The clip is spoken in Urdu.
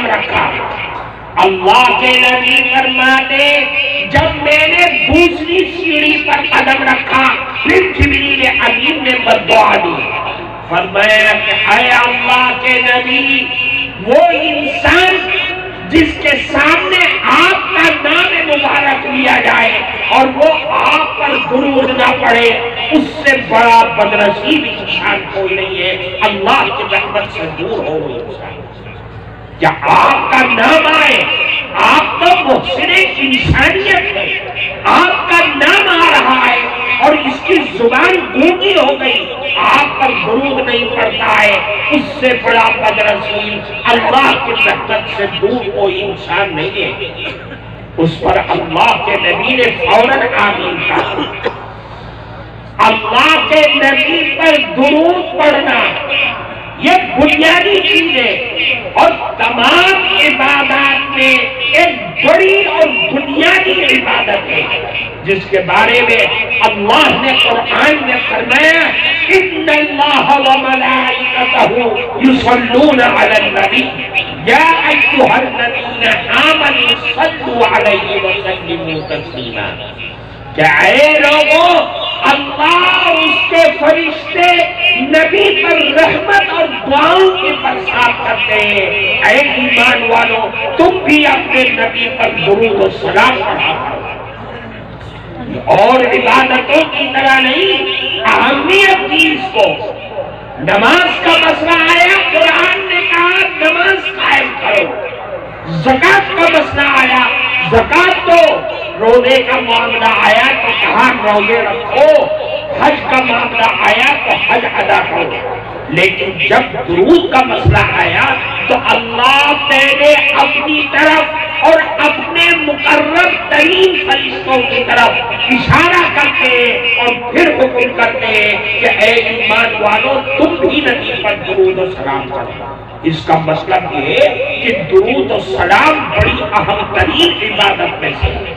رکھا۔ اللہ کے نبی فرماتے جب میں نے دوسری سیڑھی پر قدم رکھا پھر جبریل امین نے بددعا دی، فرمایا کہ اے اللہ کے نبی، وہ انسان جس کے سامنے آپ کا نام مبارک لیا جائے اور وہ آپ پر درود نہ پڑے، اس سے بڑا بدنصیب انسان کوئی نہیں ہے، اللہ کی رحمت سے دور ہو وہ انسان۔ کیا آپ کا نام آئے، آپ تو محسن انسانیت ہے، آپ کا نام آ رہا ہے اور اس کی زبان گونگی ہو گئی، آپ پر درود نہیں پڑتا ہے، اس سے بڑا بدنصیب اللہ کی رحمت سے دور کوئی انسان نہیں ہے۔ اس پر اللہ کے نبی نے فوراً آمین کہا۔ اللہ کے نبی پر درود پڑھنا یہ بنیادی چیز ہے اور تمام عبادات میں ایک بڑی اور بنیادی عبادت ہے، جس کے بارے میں اللہ نے قرآن میں فرمایا ان اللہ وملائکتہ یصلون علی النبی یا ایھا الذین آمنوا صلوا علیہ وسلموا تسلیما۔ کہ اے لوگوں، اللہ اور اس کے فرشتے نبی پر رحمت اور دعاؤں کی برسات کرتے ہیں، اے ایمان والو تم بھی اپنے نبی پر درود و سلام پڑھا کرو۔ اور عبادتوں کی طرح نہیں، اہمیت دی اس کو۔ نماز کا مسئلہ آیا، قرآن نے کہا نماز قائم کرو۔ زکوٰۃ کا مسئلہ آیا، زکوٰۃ تو روزے کا معاملہ آیا تو کہا روزے رکھو، حج کا معاملہ آیا تو حج ادا کرو۔ لیکن جب درود کا مسئلہ آیا تو اللہ پہلے اپنی طرف اور اپنے مقرب ترین فرشتوں کی طرف اشارہ کرتے ہیں اور پھر حکم کرتے ہیں کہ اے ایمان والو تم بھی نبی پر درود و سلام کرو۔ اس کا مطلب یہ ہے کہ درود و سلام بڑی اہم ترین عبادت میں سے